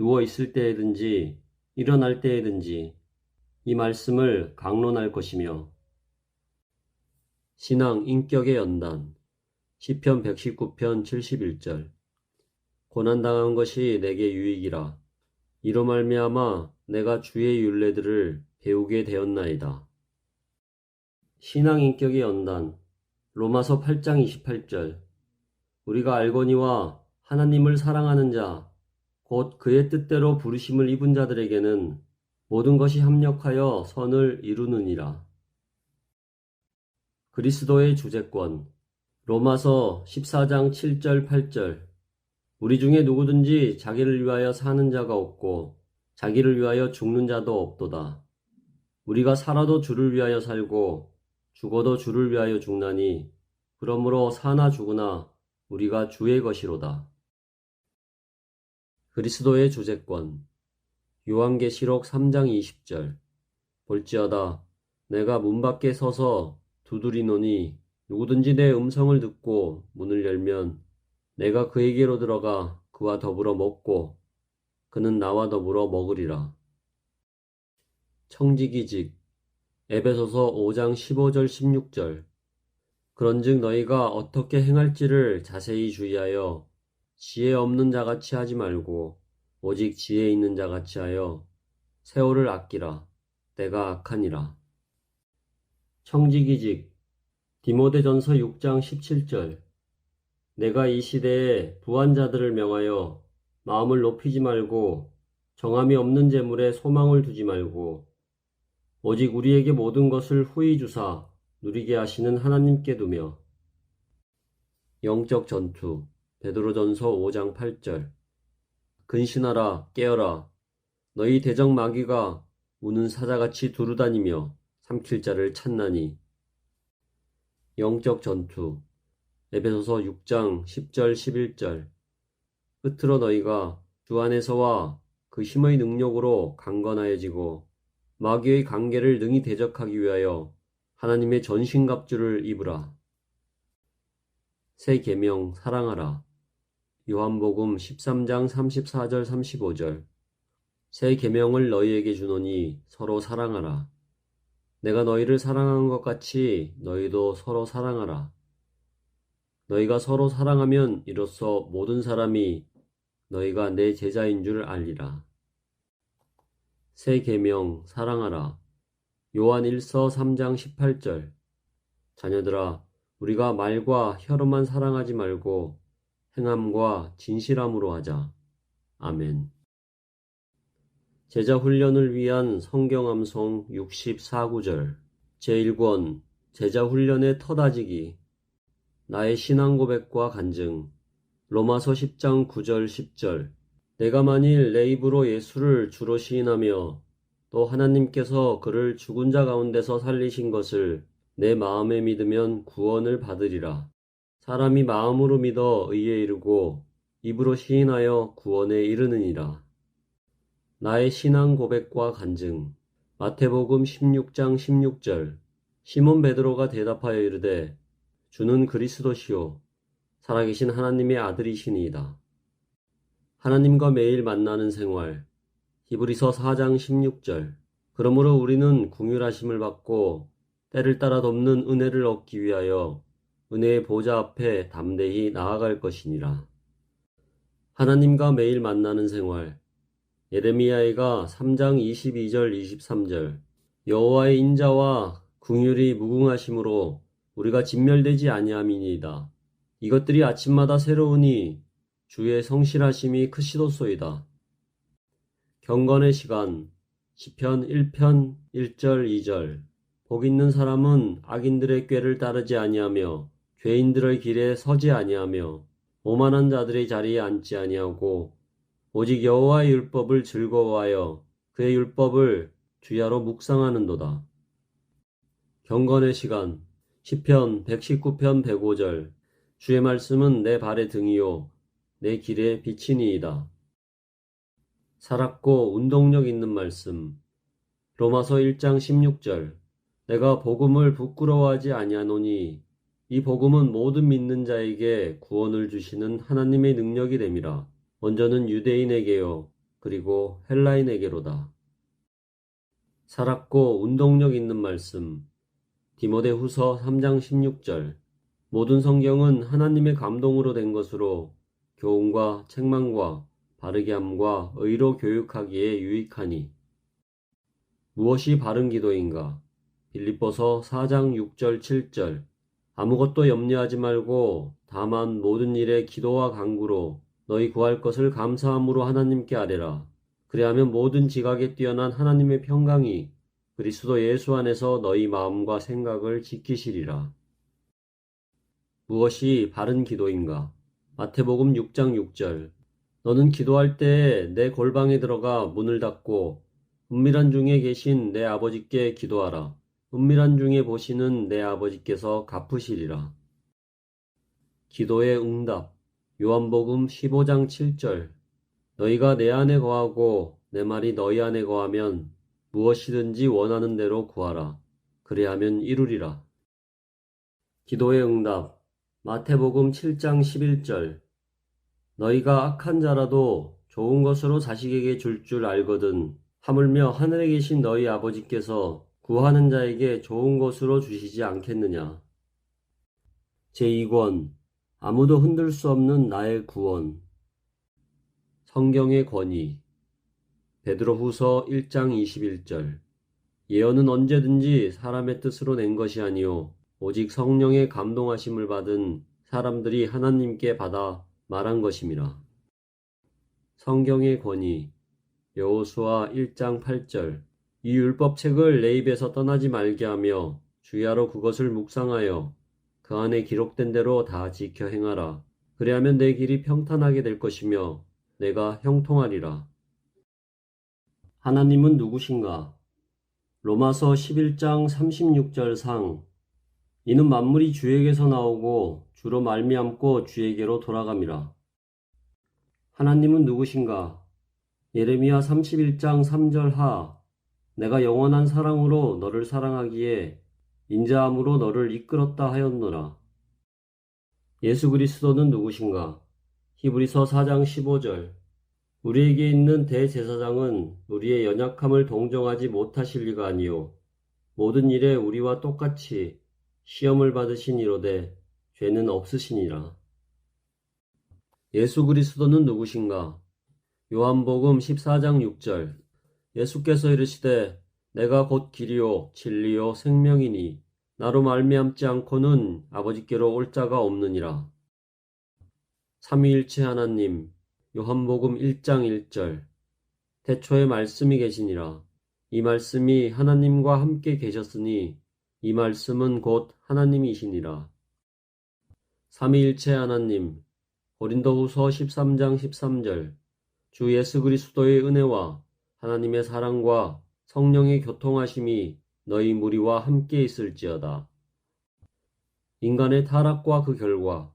누워 있을 때에든지 일어날 때에든지 이 말씀을 강론할 것이며. 신앙 인격의 연단 시편 119편 71절 고난당한 것이 내게 유익이라. 이로 말미암아 내가 주의 율례들을 배우게 되었나이다. 신앙 인격의 연단 로마서 8장 28절 우리가 알거니와 하나님을 사랑하는 자 곧 그의 뜻대로 부르심을 입은 자들에게는 모든 것이 합력하여 선을 이루느니라. 그리스도의 주재권 로마서 14장 7절 8절. 우리 중에 누구든지 자기를 위하여 사는 자가 없고 자기를 위하여 죽는 자도 없도다. 우리가 살아도 주를 위하여 살고 죽어도 주를 위하여 죽나니 그러므로 사나 죽으나 우리가 주의 것이로다. 그리스도의 주재권. 요한계시록 3장 20절. 볼지어다 내가 문 밖에 서서 두드리노니 누구든지 내 음성을 듣고 문을 열면 내가 그에게로 들어가 그와 더불어 먹고 그는 나와 더불어 먹으리라. 청지기직. 에베소서 5장 15절 16절. 그런즉 너희가 어떻게 행할지를 자세히 주의하여 지혜 없는 자같이 하지 말고 오직 지혜 있는 자같이 하여 세월을 아끼라. 때가 악하니라. 청지기직. 디모데전서 6장 17절. 내가 이 시대에 부한 자들을 명하여 마음을 높이지 말고 정함이 없는 재물에 소망을 두지 말고 오직 우리에게 모든 것을 후히 주사 누리게 하시는 하나님께 두며. 영적 전투. 베드로전서 5장 8절. 근신하라 깨어라 너희 대적 마귀가 우는 사자같이 두루다니며 삼킬 자를 찾나니. 영적 전투. 에베소서 6장 10절 11절. 끝으로 너희가 주 안에서와 그 힘의 능력으로 강건하여지고 마귀의 관계를 능히 대적하기 위하여 하나님의 전신갑주를 입으라. 새 계명 사랑하라. 요한복음 13장 34절 35절. 새 계명을 너희에게 주노니 서로 사랑하라. 내가 너희를 사랑한 것 같이 너희도 서로 사랑하라. 너희가 서로 사랑하면 이로써 모든 사람이 너희가 내 제자인 줄 알리라. 새 계명 사랑하라. 요한 1서 3장 18절. 자녀들아 우리가 말과 혀로만 사랑하지 말고 행함과 진실함으로 하자. 아멘. 제자 훈련을 위한 성경 암송 64구절. 제1권 제자 훈련의 터다지기. 나의 신앙 고백과 간증. 로마서 10장 9절 10절. 내가 만일 내 입으로 예수를 주로 시인하며 또 하나님께서 그를 죽은 자 가운데서 살리신 것을 내 마음에 믿으면 구원을 받으리라. 사람이 마음으로 믿어 의에 이르고 입으로 시인하여 구원에 이르느니라. 나의 신앙 고백과 간증. 마태복음 16장 16절. 시몬 베드로가 대답하여 이르되 주는 그리스도시요 살아계신 하나님의 아들이시니이다. 하나님과 매일 만나는 생활. 히브리서 4장 16절. 그러므로 우리는 긍휼하심을 받고 때를 따라 돕는 은혜를 얻기 위하여 은혜의 보좌 앞에 담대히 나아갈 것이니라. 하나님과 매일 만나는 생활. 예레미야가 3장 22절 23절. 여호와의 인자와 긍휼이 무궁하심으로 우리가 진멸되지 아니함이니이다. 이것들이 아침마다 새로우니 주의 성실하심이 크시도소이다. 경건의 시간. 시편 1편 1절 2절. 복 있는 사람은 악인들의 꾀를 따르지 아니하며 죄인들의 길에 서지 아니하며 오만한 자들의 자리에 앉지 아니하고 오직 여호와의 율법을 즐거워하여 그의 율법을 주야로 묵상하는도다. 경건의 시간. 시편 119편 105절. 주의 말씀은 내 발의 등이요 내 길의 빛이니이다. 살았고 운동력 있는 말씀. 로마서 1장 16절. 내가 복음을 부끄러워하지 아니하노니 이 복음은 모든 믿는 자에게 구원을 주시는 하나님의 능력이 됨이라. 먼저는 유대인에게요 그리고 헬라인에게로다. 살았고 운동력 있는 말씀. 디모데후서 3장 16절. 모든 성경은 하나님의 감동으로 된 것으로 교훈과 책망과 바르게 함과 의로 교육하기에 유익하니. 무엇이 바른 기도인가? 빌립보서 4장 6절 7절. 아무것도 염려하지 말고 다만 모든 일에 기도와 간구로 너희 구할 것을 감사함으로 하나님께 아뢰라. 그리하면 모든 지각에 뛰어난 하나님의 평강이 그리스도 예수 안에서 너희 마음과 생각을 지키시리라. 무엇이 바른 기도인가? 마태복음 6장 6절. 너는 기도할 때에 내 골방에 들어가 문을 닫고 은밀한 중에 계신 내 아버지께 기도하라. 은밀한 중에 보시는 내 아버지께서 갚으시리라. 기도의 응답. 요한복음 15장 7절. 너희가 내 안에 거하고 내 말이 너희 안에 거하면 무엇이든지 원하는 대로 구하라. 그리하면 이루리라. 기도의 응답. 마태복음 7장 11절. 너희가 악한 자라도 좋은 것으로 자식에게 줄 알거든 하물며 하늘에 계신 너희 아버지께서 구하는 자에게 좋은 것으로 주시지 않겠느냐. 제2권. 아무도 흔들 수 없는 나의 구원. 성경의 권위. 베드로후서 1장 21절. 예언은 언제든지 사람의 뜻으로 낸 것이 아니요 오직 성령의 감동하심을 받은 사람들이 하나님께 받아 말한 것임이라. 성경의 권위. 여호수아 1장 8절. 이 율법책을 내 입에서 떠나지 말게 하며 주야로 그것을 묵상하여 그 안에 기록된 대로 다 지켜 행하라. 그리하면 내 길이 평탄하게 될 것이며 내가 형통하리라. 하나님은 누구신가? 로마서 11장 36절 상. 이는 만물이 주에게서 나오고 주로 말미암고 주에게로 돌아감이라. 하나님은 누구신가? 예레미야 31장 3절 하. 내가 영원한 사랑으로 너를 사랑하기에 인자함으로 너를 이끌었다 하였노라. 예수 그리스도는 누구신가? 히브리서 4장 15절. 우리에게 있는 대제사장은 우리의 연약함을 동정하지 못하실 리가 아니요 모든 일에 우리와 똑같이 시험을 받으신 이로되 죄는 없으시니라. 예수 그리스도는 누구신가? 요한복음 14장 6절. 예수께서 이르시되 내가 곧 길이요 진리요 생명이니 나로 말미암지 않고는 아버지께로 올 자가 없느니라. 삼위일체 하나님. 요한복음 1장 1절. 태초에 말씀이 계시니라. 이 말씀이 하나님과 함께 계셨으니 이 말씀은 곧 하나님이시니라. 삼위일체 하나님. 고린도후서 13장 13절. 주 예수 그리스도의 은혜와 하나님의 사랑과 성령의 교통하심이 너희 무리와 함께 있을지어다. 인간의 타락과 그 결과.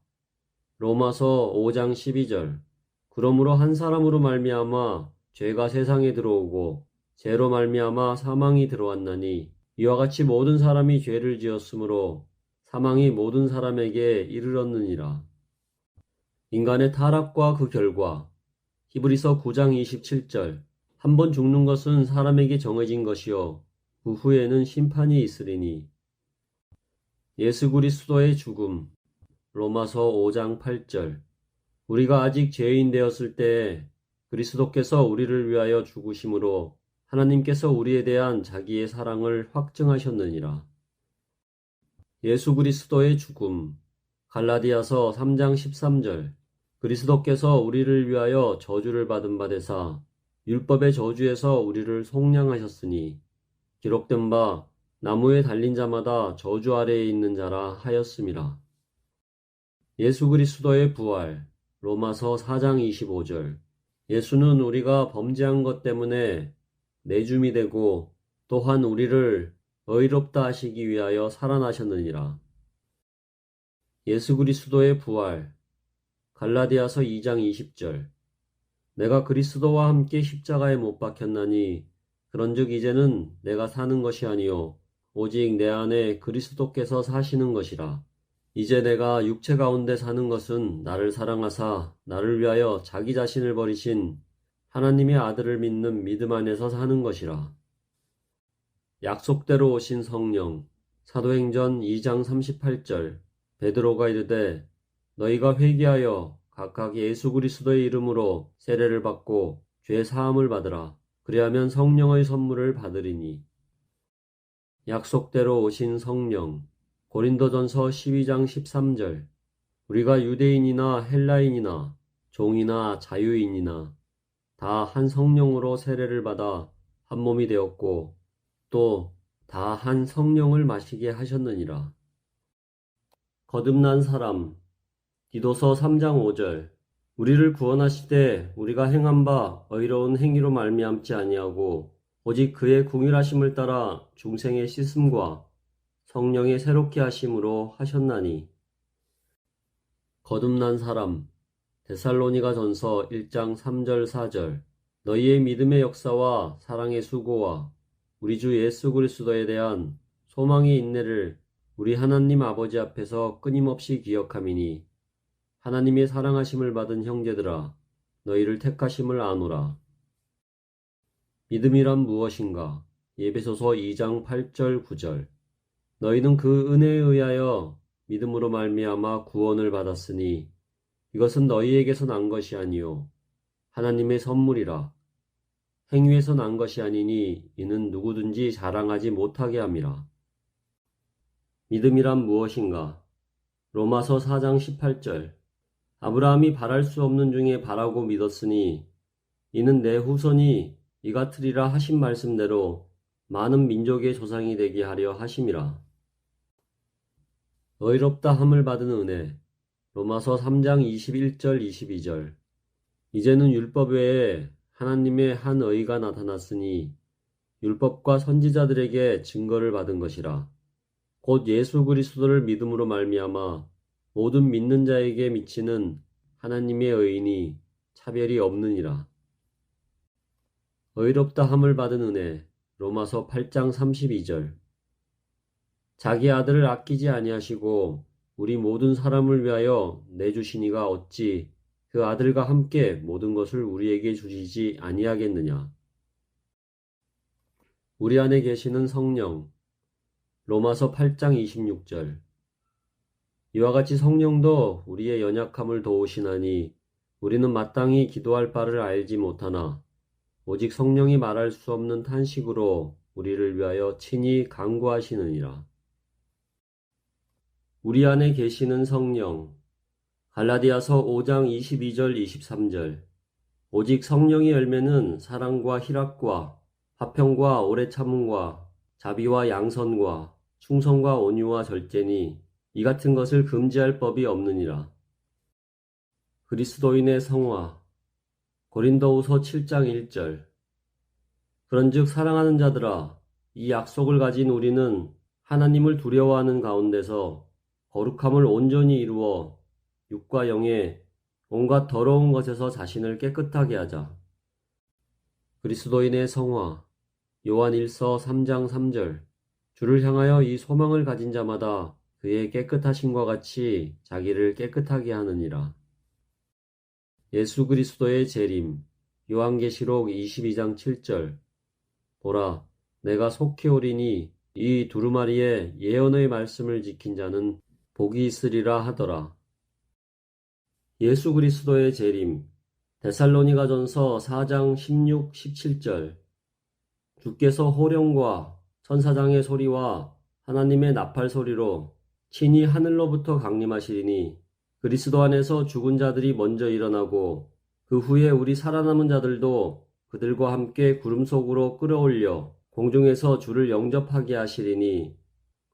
로마서 5장 12절. 그러므로 한 사람으로 말미암아 죄가 세상에 들어오고 죄로 말미암아 사망이 들어왔나니 이와 같이 모든 사람이 죄를 지었으므로 사망이 모든 사람에게 이르렀느니라. 인간의 타락과 그 결과. 히브리서 9장 27절. 한 번 죽는 것은 사람에게 정해진 것이요 그 후에는 심판이 있으리니. 예수 그리스도의 죽음. 로마서 5장 8절. 우리가 아직 죄인 되었을 때에 그리스도께서 우리를 위하여 죽으심으로 하나님께서 우리에 대한 자기의 사랑을 확증하셨느니라. 예수 그리스도의 죽음. 갈라디아서 3장 13절. 그리스도께서 우리를 위하여 저주를 받은 바 되사 율법의 저주에서 우리를 속량하셨으니 기록된 바 나무에 달린 자마다 저주 아래에 있는 자라 하였음이라. 예수 그리스도의 부활. 로마서 4장 25절. 예수는 우리가 범죄한 것 때문에 내줌이 되고 또한 우리를 의롭다 하시기 위하여 살아나셨느니라. 예수 그리스도의 부활. 갈라디아서 2장 20절. 내가 그리스도와 함께 십자가에 못 박혔나니 그런즉 이제는 내가 사는 것이 아니요 오직 내 안에 그리스도께서 사시는 것이라. 이제 내가 육체 가운데 사는 것은 나를 사랑하사 나를 위하여 자기 자신을 버리신 하나님의 아들을 믿는 믿음 안에서 사는 것이라. 약속대로 오신 성령. 사도행전 2장 38절. 베드로가 이르되 너희가 회개하여 각각 예수 그리스도의 이름으로 세례를 받고 죄 사함을 받으라. 그리하면 성령의 선물을 받으리니. 약속대로 오신 성령. 고린도전서 12장 13절. 우리가 유대인이나 헬라인이나 종이나 자유인이나 다 한 성령으로 세례를 받아 한 몸이 되었고 또 다 한 성령을 마시게 하셨느니라. 거듭난 사람. 디도서 3장 5절. 우리를 구원하시되 우리가 행한 바 의로운 행위로 말미암지 아니하고 오직 그의 궁일하심을 따라 중생의 씻음과 성령의 새롭게 하심으로 하셨나니. 거듭난 사람. 데살로니가전서 1장 3절 4절. 너희의 믿음의 역사와 사랑의 수고와 우리 주 예수 그리스도에 대한 소망의 인내를 우리 하나님 아버지 앞에서 끊임없이 기억함이니 하나님의 사랑하심을 받은 형제들아 너희를 택하심을 아노라. 믿음이란 무엇인가? 에베소서 2장 8절 9절. 너희는 그 은혜에 의하여 믿음으로 말미암아 구원을 받았으니 이것은 너희에게서 난 것이 아니요 하나님의 선물이라. 행위에서 난 것이 아니니 이는 누구든지 자랑하지 못하게 함이라. 믿음이란 무엇인가? 로마서 4장 18절. 아브라함이 바랄 수 없는 중에 바라고 믿었으니 이는 내 후손이 이 같으리라 하신 말씀대로 많은 민족의 조상이 되게 하려 하심이라. 의롭다 함을 받은 은혜. 로마서 3장 21절 22절. 이제는 율법 외에 하나님의 한 의가 나타났으니 율법과 선지자들에게 증거를 받은 것이라. 곧 예수 그리스도를 믿음으로 말미암아 모든 믿는 자에게 미치는 하나님의 의인이 차별이 없느니라. 의롭다 함을 받은 은혜. 로마서 8장 32절. 자기 아들을 아끼지 아니하시고 우리 모든 사람을 위하여 내주시니가 어찌 그 아들과 함께 모든 것을 우리에게 주시지 아니하겠느냐. 우리 안에 계시는 성령. 로마서 8장 26절. 이와 같이 성령도 우리의 연약함을 도우시나니 우리는 마땅히 기도할 바를 알지 못하나 오직 성령이 말할 수 없는 탄식으로 우리를 위하여 친히 간구하시느니라. 우리 안에 계시는 성령. 갈라디아서 5장 22절 23절. 오직 성령의 열매는 사랑과 희락과 화평과 오래 참음과 자비와 양선과 충성과 온유와 절제니 이 같은 것을 금지할 법이 없느니라. 그리스도인의 성화. 고린도후서 7장 1절. 그런즉 사랑하는 자들아 이 약속을 가진 우리는 하나님을 두려워하는 가운데서 거룩함을 온전히 이루어 육과 영의 온갖 더러운 것에서 자신을 깨끗하게 하자. 그리스도인의 성화. 요한 1서 3장 3절. 주를 향하여 이 소망을 가진 자마다 그의 깨끗하심과 같이 자기를 깨끗하게 하느니라. 예수 그리스도의 재림. 요한계시록 22장 7절. 보라, 내가 속히 오리니 이 두루마리의 예언의 말씀을 지킨 자는 복이 있으리라 하더라. 예수 그리스도의 재림. 데살로니가전서 4장 16, 17절. 주께서 호령과 천사장의 소리와 하나님의 나팔 소리로 친히 하늘로부터 강림하시리니 그리스도 안에서 죽은 자들이 먼저 일어나고 그 후에 우리 살아남은 자들도 그들과 함께 구름 속으로 끌어올려 공중에서 주를 영접하게 하시리니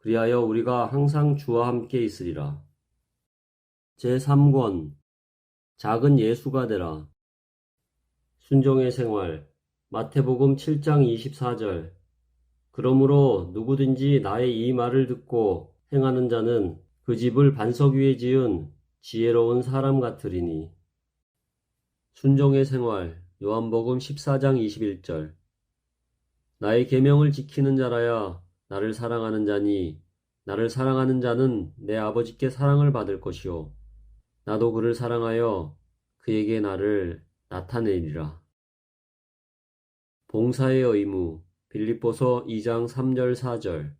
그리하여 우리가 항상 주와 함께 있으리라. 제3권. 작은 예수가 되라. 순종의 생활. 마태복음 7장 24절. 그러므로 누구든지 나의 이 말을 듣고 행하는 자는 그 집을 반석 위에 지은 지혜로운 사람 같으리니. 순종의 생활. 요한복음 14장 21절. 나의 계명을 지키는 자라야 나를 사랑하는 자니 나를 사랑하는 자는 내 아버지께 사랑을 받을 것이요 나도 그를 사랑하여 그에게 나를 나타내리라. 봉사의 의무. 빌립보서 2장 3절 4절.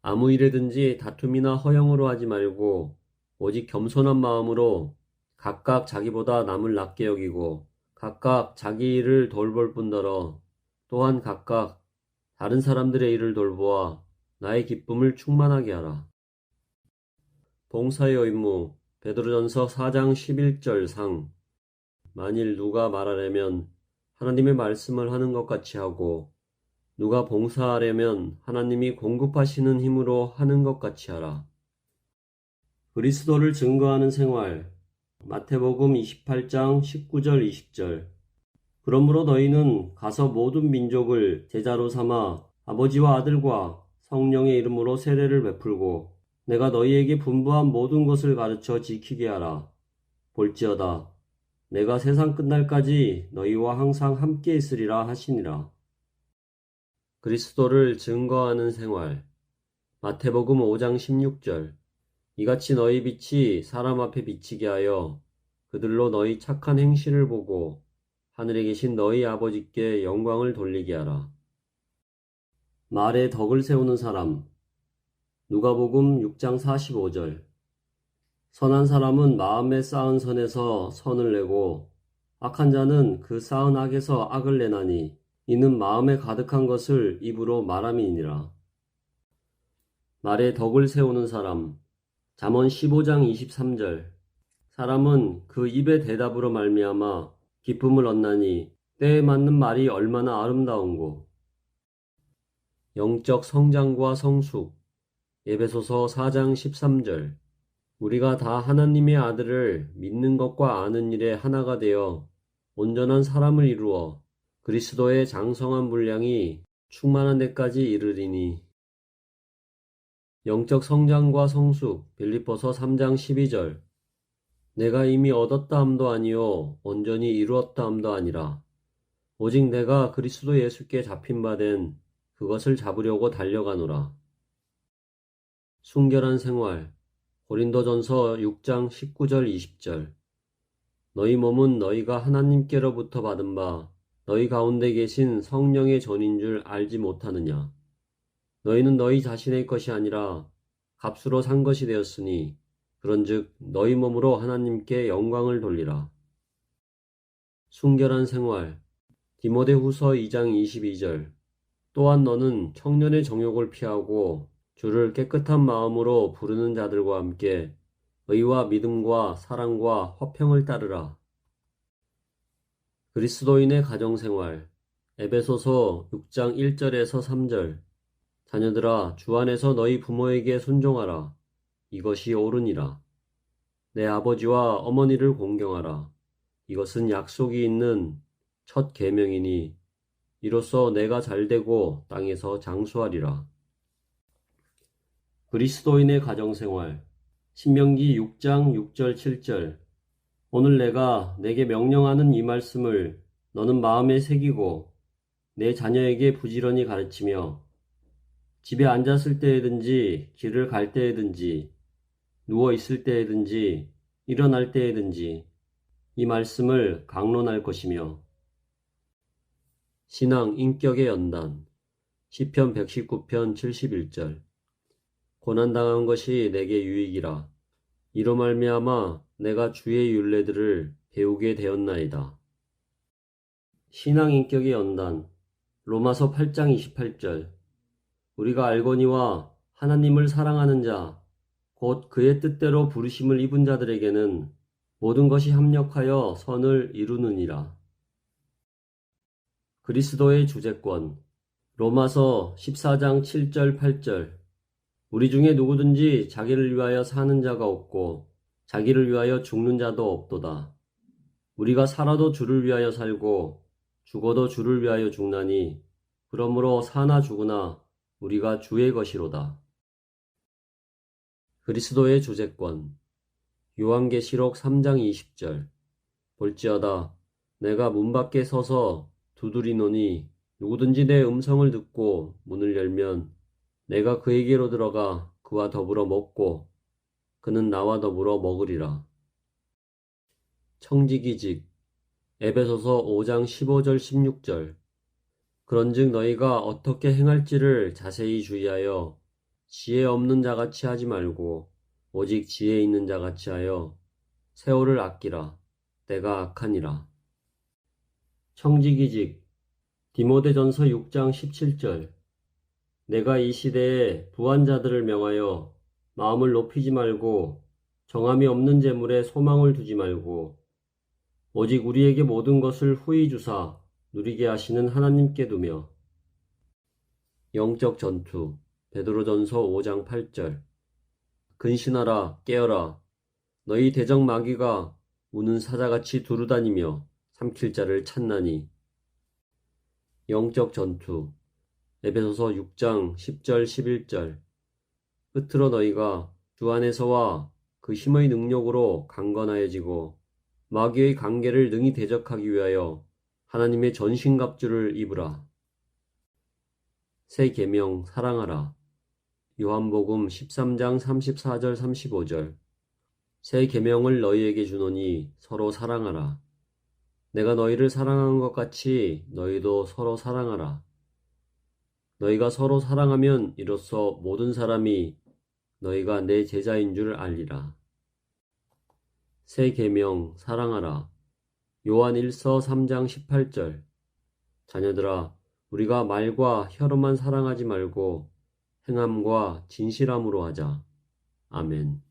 아무 일에든지 다툼이나 허영으로 하지 말고 오직 겸손한 마음으로 각각 자기보다 남을 낮게 여기고 각각 자기 일을 돌볼 뿐더러 또한 각각 다른 사람들의 일을 돌보아 나의 기쁨을 충만하게 하라. 봉사의 의무. 베드로전서 4장 11절 상. 만일 누가 말하려면 하나님의 말씀을 하는 것 같이 하고 누가 봉사하려면 하나님이 공급하시는 힘으로 하는 것 같이 하라. 그리스도를 증거하는 생활. 마태복음 28장 19절 20절. 그러므로 너희는 가서 모든 민족을 제자로 삼아 아버지와 아들과 성령의 이름으로 세례를 베풀고 내가 너희에게 분부한 모든 것을 가르쳐 지키게 하라. 볼지어다 내가 세상 끝날까지 너희와 항상 함께 있으리라 하시니라. 그리스도를 증거하는 생활. 마태복음 5장 16절. 이같이 너희 빛이 사람 앞에 비치게 하여 그들로 너희 착한 행실을 보고 하늘에 계신 너희 아버지께 영광을 돌리게 하라. 말에 덕을 세우는 사람. 누가복음 6장 45절. 선한 사람은 마음에 쌓은 선에서 선을 내고 악한 자는 그 쌓은 악에서 악을 내나니 이는 마음에 가득한 것을 입으로 말함이니라. 말에 덕을 세우는 사람. 잠언 15장 23절. 사람은 그 입의 대답으로 말미암아 기쁨을 얻나니 때에 맞는 말이 얼마나 아름다운고. 영적 성장과 성숙. 에베소서 4장 13절. 우리가 다 하나님의 아들을 믿는 것과 아는 일에 하나가 되어 온전한 사람을 이루어 그리스도의 장성한 분량이 충만한 데까지 이르리니. 영적 성장과 성숙. 빌립보서 3장 12절. 내가 이미 얻었다 함도 아니요 온전히 이루었다 함도 아니라 오직 내가 그리스도 예수께 잡힌 바 된 그것을 잡으려고 달려가노라. 순결한 생활. 고린도전서 6장 19절 20절. 너희 몸은 너희가 하나님께로부터 받은 바 너희 가운데 계신 성령의 전인 줄 알지 못하느냐. 너희는 너희 자신의 것이 아니라 값으로 산 것이 되었으니 그런즉 너희 몸으로 하나님께 영광을 돌리라. 순결한 생활. 디모데후서 2장 22절. 또한 너는 청년의 정욕을 피하고 주를 깨끗한 마음으로 부르는 자들과 함께 의와 믿음과 사랑과 화평을 따르라. 그리스도인의 가정생활. 에베소서 6장 1절에서 3절. 자녀들아 주 안에서 너희 부모에게 순종하라. 이것이 옳으니라. 내 아버지와 어머니를 공경하라. 이것은 약속이 있는 첫 계명이니 이로써 내가 잘되고 땅에서 장수하리라. 그리스도인의 가정생활. 신명기 6장 6절 7절. 오늘 내가 내게 명령하는 이 말씀을 너는 마음에 새기고 내 자녀에게 부지런히 가르치며 집에 앉았을 때에든지 길을 갈 때에든지 누워 있을 때에든지 일어날 때에든지 이 말씀을 강론할 것이며. 신앙 인격의 연단. 시편 119편 71절. 고난당한 것이 내게 유익이라. 이로 말미암아 내가 주의 율례들을 배우게 되었나이다. 신앙 인격의 연단. 로마서 8장 28절. 우리가 알거니와 하나님을 사랑하는 자 곧 그의 뜻대로 부르심을 입은 자들에게는 모든 것이 합력하여 선을 이루느니라. 그리스도의 주재권. 로마서 14장 7절 8절. 우리 중에 누구든지 자기를 위하여 사는 자가 없고 자기를 위하여 죽는 자도 없도다. 우리가 살아도 주를 위하여 살고 죽어도 주를 위하여 죽나니 그러므로 사나 죽으나 우리가 주의 것이로다. 그리스도의 주재권. 요한계시록 3장 20절. 볼지어다 내가 문 밖에 서서 두드리노니 누구든지 내 음성을 듣고 문을 열면 내가 그에게로 들어가 그와 더불어 먹고 그는 나와 더불어 먹으리라. 청지기직. 에베소서 5장 15절 16절. 그런즉 너희가 어떻게 행할지를 자세히 주의하여 지혜 없는 자같이 하지 말고 오직 지혜 있는 자같이 하여 세월을 아끼라. 때가 악하니라. 청지기직. 디모데전서 6장 17절. 내가 이 시대에 부한 자들을 명하여 마음을 높이지 말고 정함이 없는 재물에 소망을 두지 말고 오직 우리에게 모든 것을 후히 주사 누리게 하시는 하나님께 두며. 영적 전투. 베드로전서 5장 8절. 근신하라, 깨어라. 너희 대적 마귀가 우는 사자같이 두루다니며 삼킬 자를 찾나니. 영적 전투. 에베소서 6장 10절 11절. 끝으로 너희가 주 안에서와 그 힘의 능력으로 강건하여지고 마귀의 관계를 능히 대적하기 위하여 하나님의 전신갑주를 입으라. 새 계명 사랑하라. 요한복음 13장 34절 35절. 새 계명을 너희에게 주노니 서로 사랑하라. 내가 너희를 사랑한 것 같이 너희도 서로 사랑하라. 너희가 서로 사랑하면 이로써 모든 사람이 너희가 내 제자인 줄 알리라. 새 계명 사랑하라. 요한 1서 3장 18절. 자녀들아, 우리가 말과 혀로만 사랑하지 말고 행함과 진실함으로 하자. 아멘.